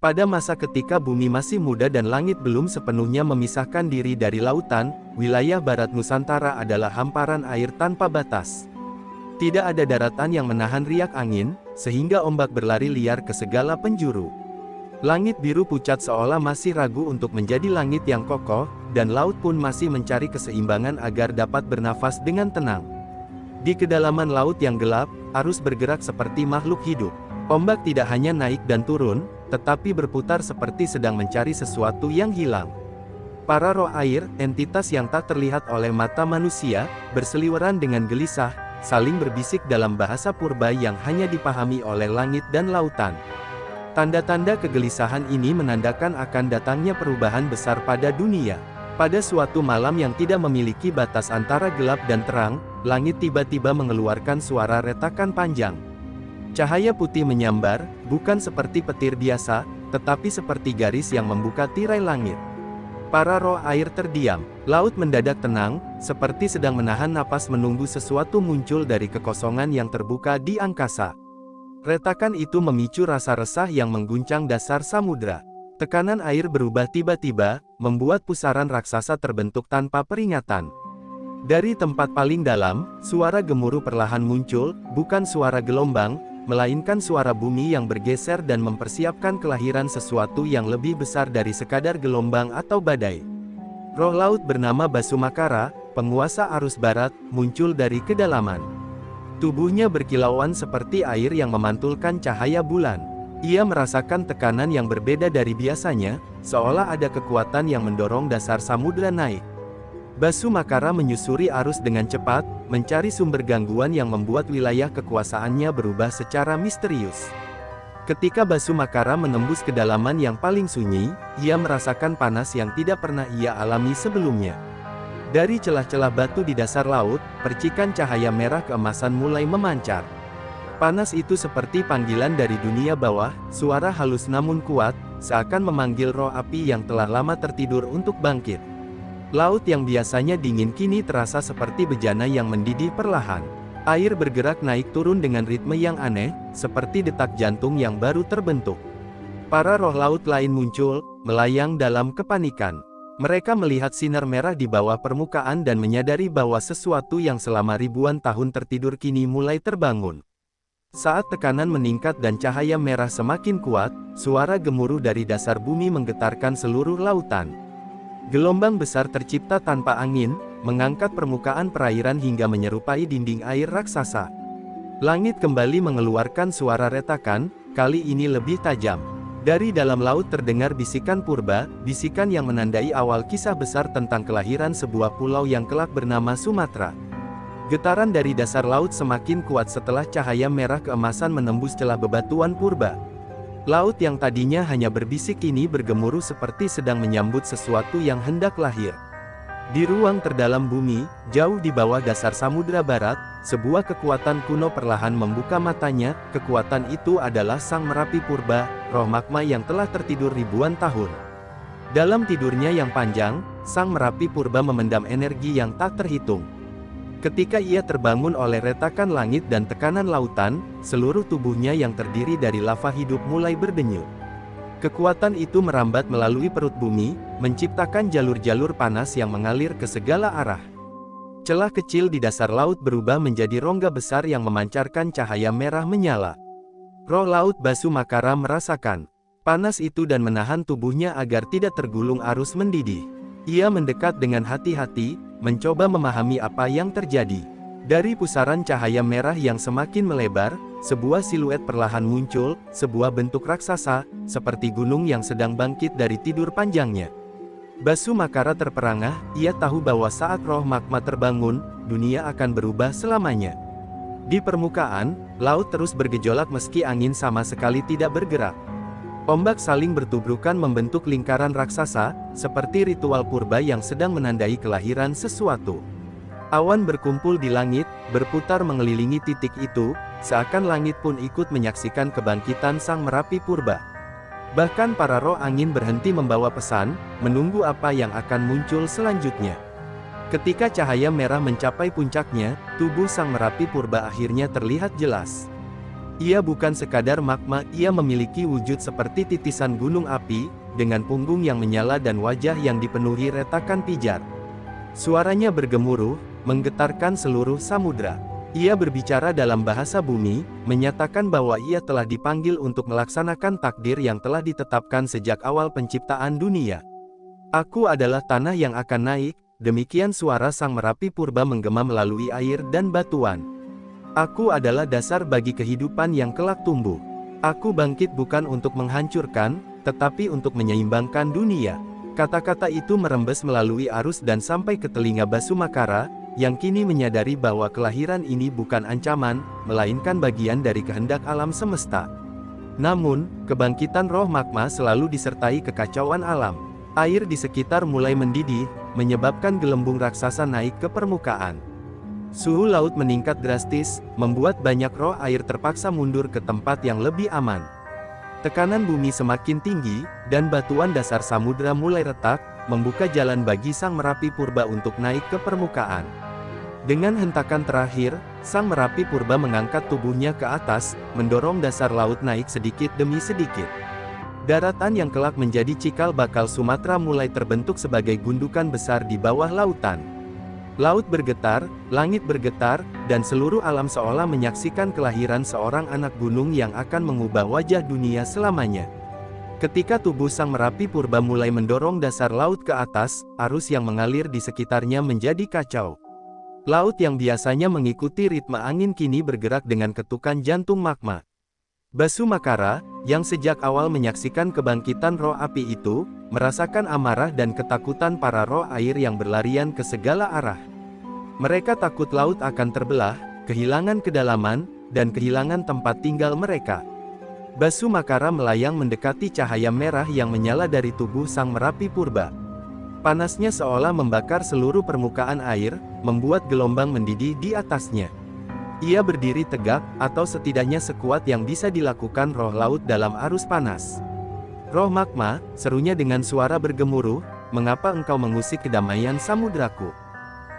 Pada masa ketika bumi masih muda dan langit belum sepenuhnya memisahkan diri dari lautan, wilayah barat Nusantara adalah hamparan air tanpa batas. Tidak ada daratan yang menahan riak angin, sehingga ombak berlari liar ke segala penjuru. Langit biru pucat seolah masih ragu untuk menjadi langit yang kokoh, dan laut pun masih mencari keseimbangan agar dapat bernafas dengan tenang. Di kedalaman laut yang gelap, arus bergerak seperti makhluk hidup. Ombak tidak hanya naik dan turun, tetapi berputar seperti sedang mencari sesuatu yang hilang. Para roh air, entitas yang tak terlihat oleh mata manusia, berseliweran dengan gelisah, saling berbisik dalam bahasa purba yang hanya dipahami oleh langit dan lautan. Tanda-tanda kegelisahan ini menandakan akan datangnya perubahan besar pada dunia. Pada suatu malam yang tidak memiliki batas antara gelap dan terang, langit tiba-tiba mengeluarkan suara retakan panjang. Cahaya putih menyambar, bukan seperti petir biasa, tetapi seperti garis yang membuka tirai langit. Para roh air terdiam. Laut mendadak tenang, seperti sedang menahan napas menunggu sesuatu muncul dari kekosongan yang terbuka di angkasa. Retakan itu memicu rasa resah yang mengguncang dasar samudra. Tekanan air berubah tiba-tiba, membuat pusaran raksasa terbentuk tanpa peringatan. Dari tempat paling dalam, suara gemuruh perlahan muncul, bukan suara gelombang, melainkan suara bumi yang bergeser dan mempersiapkan kelahiran sesuatu yang lebih besar dari sekadar gelombang atau badai. Roh laut bernama Basumakara, penguasa arus barat, muncul dari kedalaman. Tubuhnya berkilauan seperti air yang memantulkan cahaya bulan. Ia merasakan tekanan yang berbeda dari biasanya, seolah ada kekuatan yang mendorong dasar samudra naik. Basumakara menyusuri arus dengan cepat, mencari sumber gangguan yang membuat wilayah kekuasaannya berubah secara misterius. Ketika Basumakara menembus kedalaman yang paling sunyi, ia merasakan panas yang tidak pernah ia alami sebelumnya. Dari celah-celah batu di dasar laut, percikan cahaya merah keemasan mulai memancar. Panas itu seperti panggilan dari dunia bawah, suara halus namun kuat, seakan memanggil roh api yang telah lama tertidur untuk bangkit. Laut yang biasanya dingin kini terasa seperti bejana yang mendidih perlahan. Air bergerak naik turun dengan ritme yang aneh, seperti detak jantung yang baru terbentuk. Para roh laut lain muncul, melayang dalam kepanikan. Mereka melihat sinar merah di bawah permukaan dan menyadari bahwa sesuatu yang selama ribuan tahun tertidur kini mulai terbangun. Saat tekanan meningkat dan cahaya merah semakin kuat, suara gemuruh dari dasar bumi menggetarkan seluruh lautan. Gelombang besar tercipta tanpa angin, mengangkat permukaan perairan hingga menyerupai dinding air raksasa. Langit kembali mengeluarkan suara retakan, kali ini lebih tajam. Dari dalam laut terdengar bisikan purba, bisikan yang menandai awal kisah besar tentang kelahiran sebuah pulau yang kelak bernama Sumatera. Getaran dari dasar laut semakin kuat setelah cahaya merah keemasan menembus celah bebatuan purba. Laut yang tadinya hanya berbisik kini bergemuruh seperti sedang menyambut sesuatu yang hendak lahir. Di ruang terdalam bumi, jauh di bawah dasar samudra barat, sebuah kekuatan kuno perlahan membuka matanya. Kekuatan itu adalah Sang Merapi Purba, roh magma yang telah tertidur ribuan tahun. Dalam tidurnya yang panjang, Sang Merapi Purba memendam energi yang tak terhitung. Ketika ia terbangun oleh retakan langit dan tekanan lautan, seluruh tubuhnya yang terdiri dari lava hidup mulai berdenyut. Kekuatan itu merambat melalui perut bumi, menciptakan jalur-jalur panas yang mengalir ke segala arah. Celah kecil di dasar laut berubah menjadi rongga besar yang memancarkan cahaya merah menyala. Roh laut Basumakara merasakan panas itu dan menahan tubuhnya agar tidak tergulung arus mendidih. Ia mendekat dengan hati-hati, mencoba memahami apa yang terjadi. Dari pusaran cahaya merah yang semakin melebar, sebuah siluet perlahan muncul, sebuah bentuk raksasa, seperti gunung yang sedang bangkit dari tidur panjangnya. Basumakara terperangah, ia tahu bahwa saat roh magma terbangun, dunia akan berubah selamanya. Di permukaan, laut terus bergejolak meski angin sama sekali tidak bergerak. Ombak saling bertubrukan membentuk lingkaran raksasa, seperti ritual purba yang sedang menandai kelahiran sesuatu. Awan berkumpul di langit, berputar mengelilingi titik itu, seakan langit pun ikut menyaksikan kebangkitan Sang Merapi Purba. Bahkan para roh angin berhenti membawa pesan, menunggu apa yang akan muncul selanjutnya. Ketika cahaya merah mencapai puncaknya, tubuh Sang Merapi Purba akhirnya terlihat jelas. Ia bukan sekadar magma, ia memiliki wujud seperti titisan gunung api, dengan punggung yang menyala dan wajah yang dipenuhi retakan pijar. Suaranya bergemuruh, menggetarkan seluruh samudra. Ia berbicara dalam bahasa bumi, menyatakan bahwa ia telah dipanggil untuk melaksanakan takdir yang telah ditetapkan sejak awal penciptaan dunia. Aku adalah tanah yang akan naik, demikian suara Sang Merapi Purba menggema melalui air dan batuan. Aku adalah dasar bagi kehidupan yang kelak tumbuh. Aku bangkit bukan untuk menghancurkan, tetapi untuk menyeimbangkan dunia. Kata-kata itu merembes melalui arus dan sampai ke telinga Basumakara, yang kini menyadari bahwa kelahiran ini bukan ancaman, melainkan bagian dari kehendak alam semesta. Namun, kebangkitan roh magma selalu disertai kekacauan alam. Air di sekitar mulai mendidih, menyebabkan gelembung raksasa naik ke permukaan. Suhu laut meningkat drastis, membuat banyak roh air terpaksa mundur ke tempat yang lebih aman. Tekanan bumi semakin tinggi, dan batuan dasar samudra mulai retak, membuka jalan bagi Sang Merapi Purba untuk naik ke permukaan. Dengan hentakan terakhir, Sang Merapi Purba mengangkat tubuhnya ke atas, mendorong dasar laut naik sedikit demi sedikit. Daratan yang kelak menjadi cikal bakal Sumatera mulai terbentuk sebagai gundukan besar di bawah lautan. Laut bergetar, langit bergetar, dan seluruh alam seolah menyaksikan kelahiran seorang anak gunung yang akan mengubah wajah dunia selamanya. Ketika tubuh Sang Merapi Purba mulai mendorong dasar laut ke atas, arus yang mengalir di sekitarnya menjadi kacau. Laut yang biasanya mengikuti ritme angin kini bergerak dengan ketukan jantung magma. Basumakara, yang sejak awal menyaksikan kebangkitan roh api itu, merasakan amarah dan ketakutan para roh air yang berlarian ke segala arah. Mereka takut laut akan terbelah, kehilangan kedalaman, dan kehilangan tempat tinggal mereka. Basumakara melayang mendekati cahaya merah yang menyala dari tubuh Sang Merapi Purba. Panasnya seolah membakar seluruh permukaan air, membuat gelombang mendidih di atasnya. Ia berdiri tegak, atau setidaknya sekuat yang bisa dilakukan roh laut dalam arus panas. Roh magma, serunya dengan suara bergemuruh, mengapa engkau mengusik kedamaian samudraku?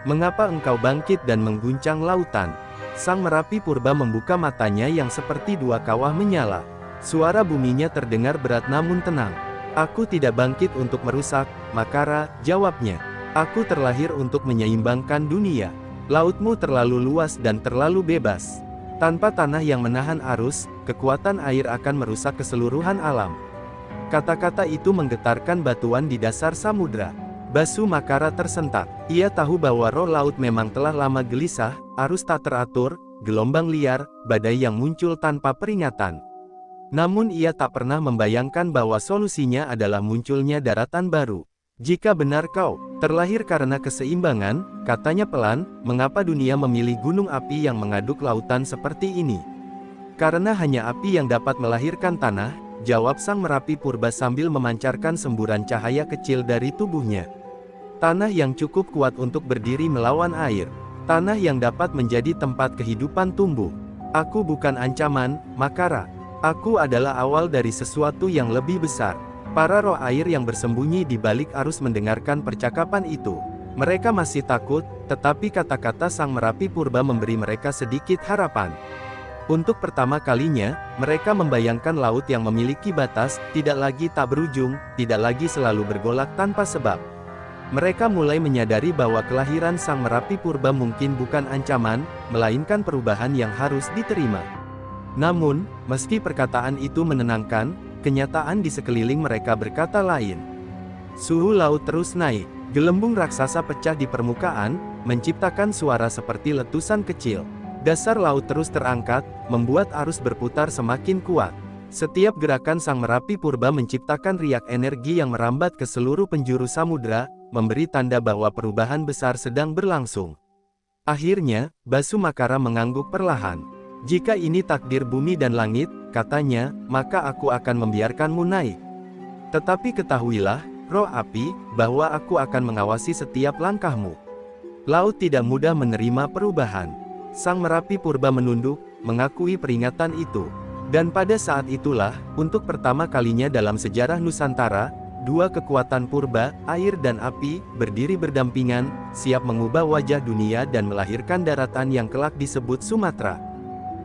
Mengapa engkau bangkit dan mengguncang lautan? Sang Merapi Purba membuka matanya yang seperti dua kawah menyala. Suara buminya terdengar berat namun tenang. Aku tidak bangkit untuk merusak, Makara, jawabnya. Aku terlahir untuk menyeimbangkan dunia. Lautmu terlalu luas dan terlalu bebas. Tanpa tanah yang menahan arus, kekuatan air akan merusak keseluruhan alam. Kata-kata itu menggetarkan batuan di dasar samudra. Basumakara tersentak. Ia tahu bahwa roh laut memang telah lama gelisah, arus tak teratur, gelombang liar, badai yang muncul tanpa peringatan. Namun ia tak pernah membayangkan bahwa solusinya adalah munculnya daratan baru. Jika benar kau terlahir karena keseimbangan, katanya pelan, mengapa dunia memilih gunung api yang mengaduk lautan seperti ini? Karena hanya api yang dapat melahirkan tanah, jawab Sang Merapi Purba sambil memancarkan semburan cahaya kecil dari tubuhnya. Tanah yang cukup kuat untuk berdiri melawan air. Tanah yang dapat menjadi tempat kehidupan tumbuh. Aku bukan ancaman, Makara. Aku adalah awal dari sesuatu yang lebih besar. Para roh air yang bersembunyi di balik arus mendengarkan percakapan itu. Mereka masih takut, tetapi kata-kata Sang Merapi Purba memberi mereka sedikit harapan. Untuk pertama kalinya, mereka membayangkan laut yang memiliki batas, tidak lagi tak berujung, tidak lagi selalu bergolak tanpa sebab. Mereka mulai menyadari bahwa kelahiran Sang Merapi Purba mungkin bukan ancaman, melainkan perubahan yang harus diterima. Namun, meski perkataan itu menenangkan, kenyataan di sekeliling mereka berkata lain. Suhu laut terus naik, gelembung raksasa pecah di permukaan, menciptakan suara seperti letusan kecil. Dasar laut terus terangkat, membuat arus berputar semakin kuat. Setiap gerakan Sang Merapi Purba menciptakan riak energi yang merambat ke seluruh penjuru samudra, memberi tanda bahwa perubahan besar sedang berlangsung. Akhirnya, Basumakara mengangguk perlahan. Jika ini takdir bumi dan langit, katanya, maka aku akan membiarkanmu naik. Tetapi ketahuilah, roh api, bahwa aku akan mengawasi setiap langkahmu. Laut tidak mudah menerima perubahan. Sang Merapi Purba menunduk, mengakui peringatan itu. Dan pada saat itulah, untuk pertama kalinya dalam sejarah Nusantara, dua kekuatan purba, air dan api, berdiri berdampingan, siap mengubah wajah dunia dan melahirkan daratan yang kelak disebut Sumatera.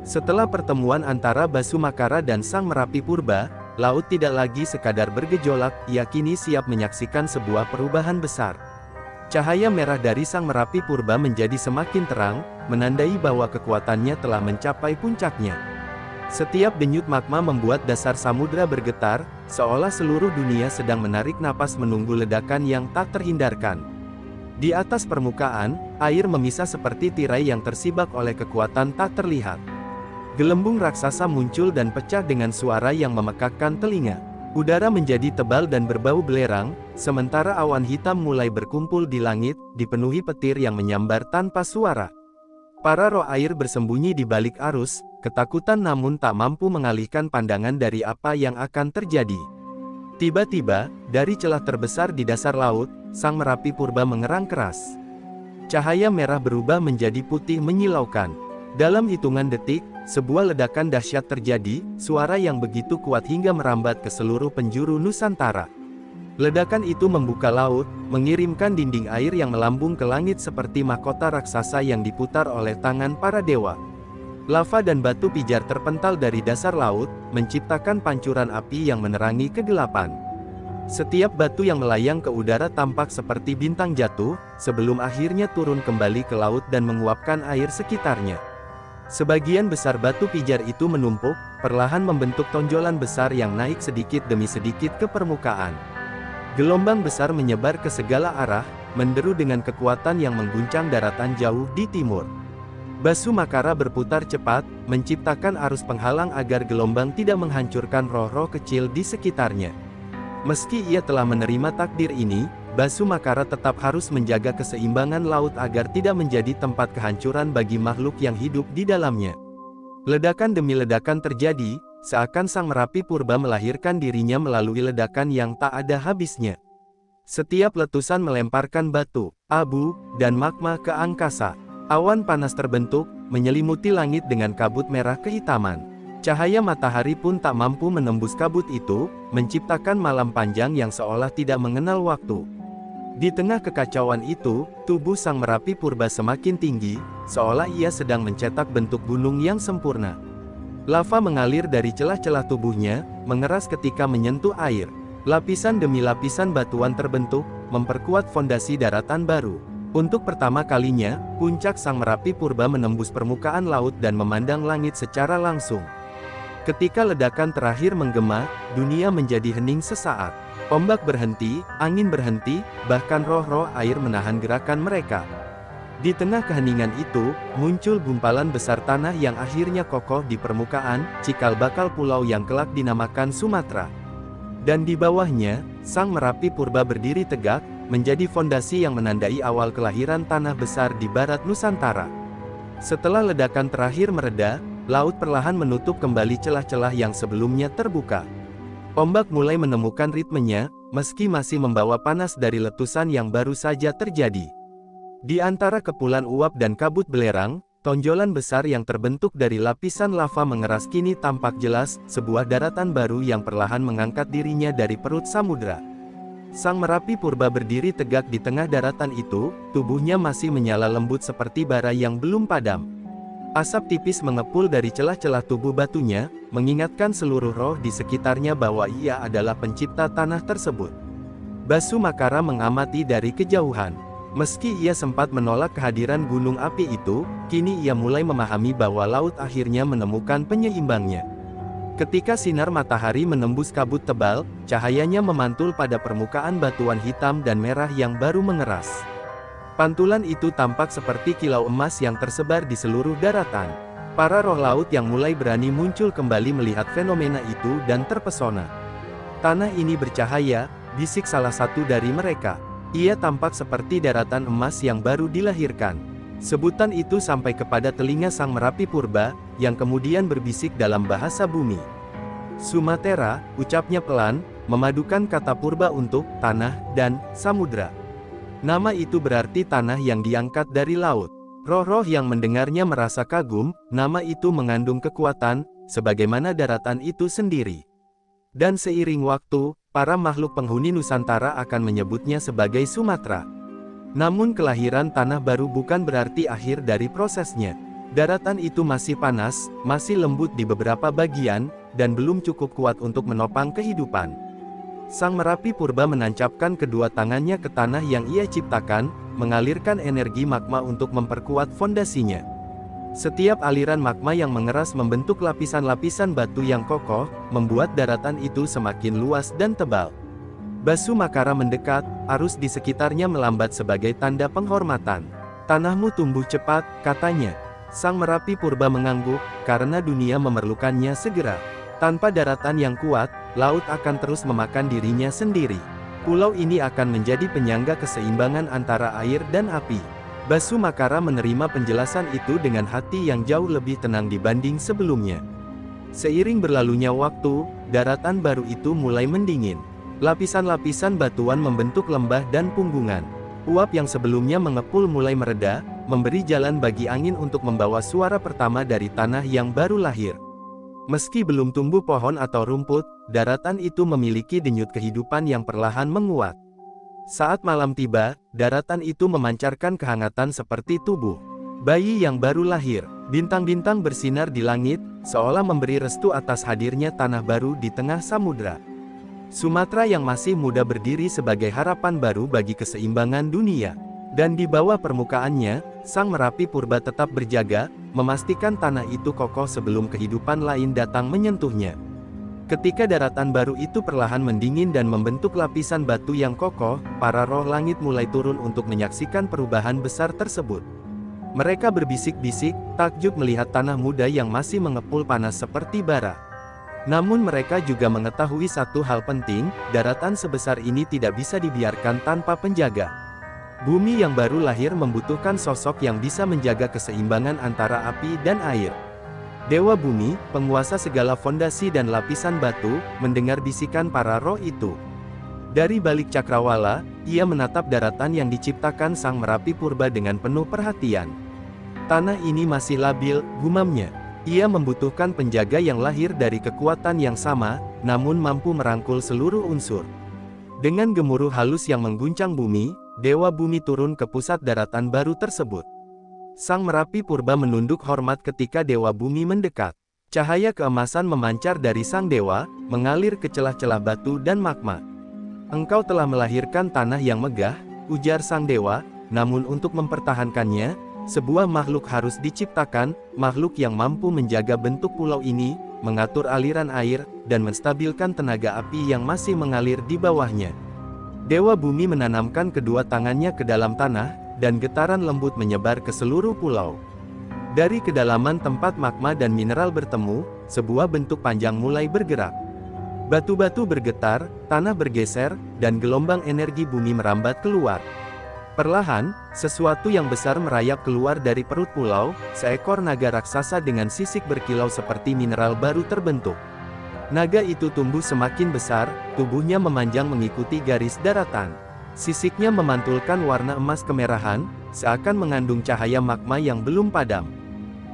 Setelah pertemuan antara Basumakara dan Sang Merapi Purba, laut tidak lagi sekadar bergejolak, ia kini siap menyaksikan sebuah perubahan besar. Cahaya merah dari Sang Merapi Purba menjadi semakin terang, menandai bahwa kekuatannya telah mencapai puncaknya. Setiap denyut magma membuat dasar samudra bergetar, seolah seluruh dunia sedang menarik napas menunggu ledakan yang tak terhindarkan. Di atas permukaan, air memisah seperti tirai yang tersibak oleh kekuatan tak terlihat. Gelembung raksasa muncul dan pecah dengan suara yang memekakkan telinga. Udara menjadi tebal dan berbau belerang, sementara awan hitam mulai berkumpul di langit, dipenuhi petir yang menyambar tanpa suara. Para roh air bersembunyi di balik arus, ketakutan namun tak mampu mengalihkan pandangan dari apa yang akan terjadi. Tiba-tiba, dari celah terbesar di dasar laut, Sang Merapi Purba mengerang keras. Cahaya merah berubah menjadi putih menyilaukan. Dalam hitungan detik, sebuah ledakan dahsyat terjadi, suara yang begitu kuat hingga merambat ke seluruh penjuru Nusantara. Ledakan itu membuka laut, mengirimkan dinding air yang melambung ke langit seperti mahkota raksasa yang diputar oleh tangan para dewa. Lava dan batu pijar terpental dari dasar laut, menciptakan pancuran api yang menerangi kegelapan. Setiap batu yang melayang ke udara tampak seperti bintang jatuh, sebelum akhirnya turun kembali ke laut dan menguapkan air sekitarnya. Sebagian besar batu pijar itu menumpuk, perlahan membentuk tonjolan besar yang naik sedikit demi sedikit ke permukaan. Gelombang besar menyebar ke segala arah, menderu dengan kekuatan yang mengguncang daratan jauh di timur. Basumakara berputar cepat, menciptakan arus penghalang agar gelombang tidak menghancurkan roh-roh kecil di sekitarnya. Meski ia telah menerima takdir ini, Basumakara tetap harus menjaga keseimbangan laut agar tidak menjadi tempat kehancuran bagi makhluk yang hidup di dalamnya. Ledakan demi ledakan terjadi, seakan Sang Merapi Purba melahirkan dirinya melalui ledakan yang tak ada habisnya. Setiap letusan melemparkan batu, abu, dan magma ke angkasa. Awan panas terbentuk, menyelimuti langit dengan kabut merah kehitaman. Cahaya matahari pun tak mampu menembus kabut itu, menciptakan malam panjang yang seolah tidak mengenal waktu. Di tengah kekacauan itu, tubuh Sang Merapi Purba semakin tinggi, seolah ia sedang mencetak bentuk gunung yang sempurna. Lava mengalir dari celah-celah tubuhnya, mengeras ketika menyentuh air. Lapisan demi lapisan batuan terbentuk, memperkuat fondasi daratan baru. Untuk pertama kalinya, puncak Sang Merapi Purba menembus permukaan laut dan memandang langit secara langsung. Ketika ledakan terakhir menggema, dunia menjadi hening sesaat. Ombak berhenti, angin berhenti, bahkan roh-roh air menahan gerakan mereka. Di tengah keheningan itu, muncul gumpalan besar tanah yang akhirnya kokoh di permukaan, cikal bakal pulau yang kelak dinamakan Sumatera. Dan di bawahnya, Sang Merapi Purba berdiri tegak, menjadi fondasi yang menandai awal kelahiran tanah besar di barat Nusantara. Setelah ledakan terakhir mereda, laut perlahan menutup kembali celah-celah yang sebelumnya terbuka. Ombak mulai menemukan ritmenya, meski masih membawa panas dari letusan yang baru saja terjadi. Di antara kepulan uap dan kabut belerang, tonjolan besar yang terbentuk dari lapisan lava mengeras kini tampak jelas, sebuah daratan baru yang perlahan mengangkat dirinya dari perut samudra. Sang Merapi Purba berdiri tegak di tengah daratan itu, tubuhnya masih menyala lembut seperti bara yang belum padam. Asap tipis mengepul dari celah-celah tubuh batunya, mengingatkan seluruh roh di sekitarnya bahwa ia adalah pencipta tanah tersebut. Basumakara mengamati dari kejauhan. Meski ia sempat menolak kehadiran gunung api itu, kini ia mulai memahami bahwa laut akhirnya menemukan penyeimbangnya. Ketika sinar matahari menembus kabut tebal, cahayanya memantul pada permukaan batuan hitam dan merah yang baru mengeras. Pantulan itu tampak seperti kilau emas yang tersebar di seluruh daratan. Para roh laut yang mulai berani muncul kembali melihat fenomena itu dan terpesona. "Tanah ini bercahaya," bisik salah satu dari mereka. Ia tampak seperti daratan emas yang baru dilahirkan. Sebutan itu sampai kepada telinga Sang Merapi Purba, yang kemudian berbisik dalam bahasa bumi. "Sumatera," ucapnya pelan, memadukan kata purba untuk tanah dan samudra. Nama itu berarti tanah yang diangkat dari laut. Roh-roh yang mendengarnya merasa kagum, nama itu mengandung kekuatan, sebagaimana daratan itu sendiri. Dan seiring waktu, para makhluk penghuni Nusantara akan menyebutnya sebagai Sumatera. Namun kelahiran tanah baru bukan berarti akhir dari prosesnya. Daratan itu masih panas, masih lembut di beberapa bagian, dan belum cukup kuat untuk menopang kehidupan. Sang Merapi Purba menancapkan kedua tangannya ke tanah yang ia ciptakan, mengalirkan energi magma untuk memperkuat fondasinya. Setiap aliran magma yang mengeras membentuk lapisan-lapisan batu yang kokoh, membuat daratan itu semakin luas dan tebal. Basu Makara mendekat, arus di sekitarnya melambat sebagai tanda penghormatan. "Tanahmu tumbuh cepat," katanya. Sang Merapi Purba mengangguk, karena dunia memerlukannya segera. Tanpa daratan yang kuat, laut akan terus memakan dirinya sendiri. Pulau ini akan menjadi penyangga keseimbangan antara air dan api. Basu Makara menerima penjelasan itu dengan hati yang jauh lebih tenang dibanding sebelumnya. Seiring berlalunya waktu, daratan baru itu mulai mendingin. Lapisan-lapisan batuan membentuk lembah dan punggungan. Uap yang sebelumnya mengepul mulai mereda, memberi jalan bagi angin untuk membawa suara pertama dari tanah yang baru lahir. Meski belum tumbuh pohon atau rumput, daratan itu memiliki denyut kehidupan yang perlahan menguat. Saat malam tiba, daratan itu memancarkan kehangatan seperti tubuh bayi yang baru lahir. Bintang-bintang bersinar di langit, seolah memberi restu atas hadirnya tanah baru di tengah samudra. Sumatera yang masih muda berdiri sebagai harapan baru bagi keseimbangan dunia. Dan di bawah permukaannya, Sang Merapi Purba tetap berjaga, memastikan tanah itu kokoh sebelum kehidupan lain datang menyentuhnya. Ketika daratan baru itu perlahan mendingin dan membentuk lapisan batu yang kokoh, para roh langit mulai turun untuk menyaksikan perubahan besar tersebut. Mereka berbisik-bisik, takjub melihat tanah muda yang masih mengepul panas seperti bara. Namun mereka juga mengetahui satu hal penting, daratan sebesar ini tidak bisa dibiarkan tanpa penjaga. Bumi yang baru lahir membutuhkan sosok yang bisa menjaga keseimbangan antara api dan air. Dewa Bumi, penguasa segala fondasi dan lapisan batu, mendengar bisikan para roh itu. Dari balik cakrawala, ia menatap daratan yang diciptakan Sang Merapi Purba dengan penuh perhatian. "Tanah ini masih labil," gumamnya. Ia membutuhkan penjaga yang lahir dari kekuatan yang sama, namun mampu merangkul seluruh unsur. Dengan gemuruh halus yang mengguncang bumi, Dewa Bumi turun ke pusat daratan baru tersebut. Sang Merapi Purba menunduk hormat ketika Dewa Bumi mendekat. Cahaya keemasan memancar dari Sang Dewa, mengalir ke celah-celah batu dan magma. "Engkau telah melahirkan tanah yang megah," ujar Sang Dewa, "namun untuk mempertahankannya, sebuah makhluk harus diciptakan, makhluk yang mampu menjaga bentuk pulau ini, mengatur aliran air, dan menstabilkan tenaga api yang masih mengalir di bawahnya." Dewa Bumi menanamkan kedua tangannya ke dalam tanah, dan getaran lembut menyebar ke seluruh pulau. Dari kedalaman tempat magma dan mineral bertemu, sebuah bentuk panjang mulai bergerak. Batu-batu bergetar, tanah bergeser, dan gelombang energi bumi merambat keluar. Perlahan, sesuatu yang besar merayap keluar dari perut pulau, seekor naga raksasa dengan sisik berkilau seperti mineral baru terbentuk. Naga itu tumbuh semakin besar, tubuhnya memanjang mengikuti garis daratan. Sisiknya memantulkan warna emas kemerahan, seakan mengandung cahaya magma yang belum padam.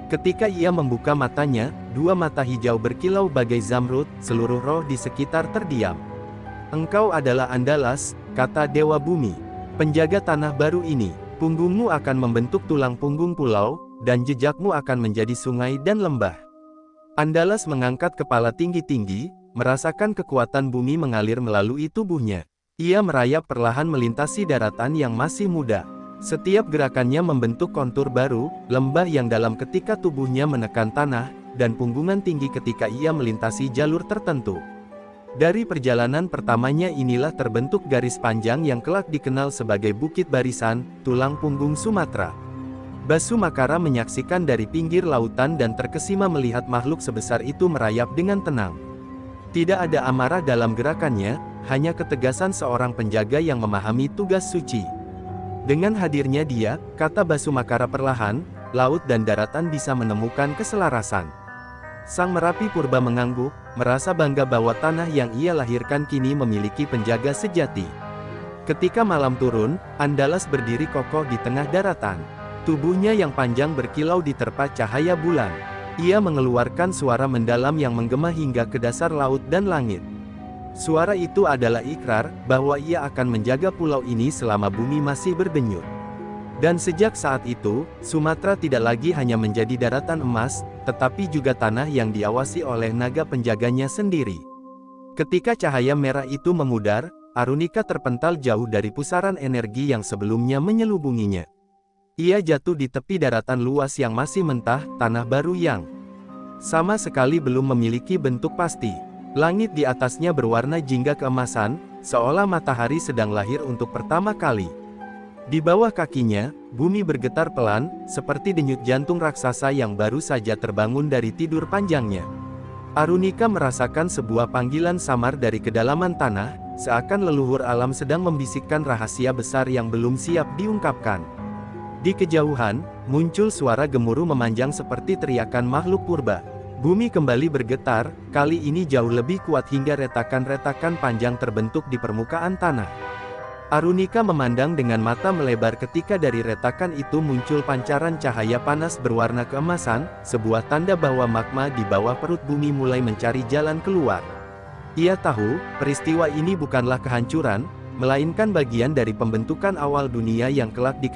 Ketika ia membuka matanya, dua mata hijau berkilau bagai zamrud, seluruh roh di sekitar terdiam. "Engkau adalah Andalas," kata Dewa Bumi. "Penjaga tanah baru ini. Punggungmu akan membentuk tulang punggung pulau, dan jejakmu akan menjadi sungai dan lembah." Andalas mengangkat kepala tinggi-tinggi, merasakan kekuatan bumi mengalir melalui tubuhnya. Ia merayap perlahan melintasi daratan yang masih muda. Setiap gerakannya membentuk kontur baru, lembah yang dalam ketika tubuhnya menekan tanah, dan punggungan tinggi ketika ia melintasi jalur tertentu. Dari perjalanan pertamanya inilah terbentuk garis panjang yang kelak dikenal sebagai Bukit Barisan, tulang punggung Sumatera. Basu Makara menyaksikan dari pinggir lautan dan terkesima melihat makhluk sebesar itu merayap dengan tenang. Tidak ada amarah dalam gerakannya, hanya ketegasan seorang penjaga yang memahami tugas suci. Dengan hadirnya dia, kata Basu Makara perlahan, laut dan daratan bisa menemukan keselarasan. Sang Merapi Purba mengangguk, merasa bangga bahwa tanah yang ia lahirkan kini memiliki penjaga sejati. Ketika malam turun, Andalas berdiri kokoh di tengah daratan. Tubuhnya yang panjang berkilau diterpa cahaya bulan. Ia mengeluarkan suara mendalam yang menggema hingga ke dasar laut dan langit. Suara itu adalah ikrar, bahwa ia akan menjaga pulau ini selama bumi masih berdenyut. Dan sejak saat itu, Sumatera tidak lagi hanya menjadi daratan emas, tetapi juga tanah yang diawasi oleh naga penjaganya sendiri. Ketika cahaya merah itu memudar, Arunika terpental jauh dari pusaran energi yang sebelumnya menyelubunginya. Ia jatuh di tepi daratan luas yang masih mentah, tanah baru yang sama sekali belum memiliki bentuk pasti. Langit di atasnya berwarna jingga keemasan, seolah matahari sedang lahir untuk pertama kali. Di bawah kakinya, bumi bergetar pelan, seperti denyut jantung raksasa yang baru saja terbangun dari tidur panjangnya. Arunika merasakan sebuah panggilan samar dari kedalaman tanah, seakan leluhur alam sedang membisikkan rahasia besar yang belum siap diungkapkan. Di kejauhan, muncul suara gemuruh memanjang seperti teriakan makhluk purba. Bumi kembali bergetar, kali ini jauh lebih kuat hingga retakan-retakan panjang terbentuk di permukaan tanah. Arunika memandang dengan mata melebar ketika dari retakan itu muncul pancaran cahaya panas berwarna keemasan, sebuah tanda bahwa magma di bawah perut bumi mulai mencari jalan keluar. Ia tahu, peristiwa ini bukanlah kehancuran, melainkan bagian dari pembentukan awal dunia yang kelak dikenal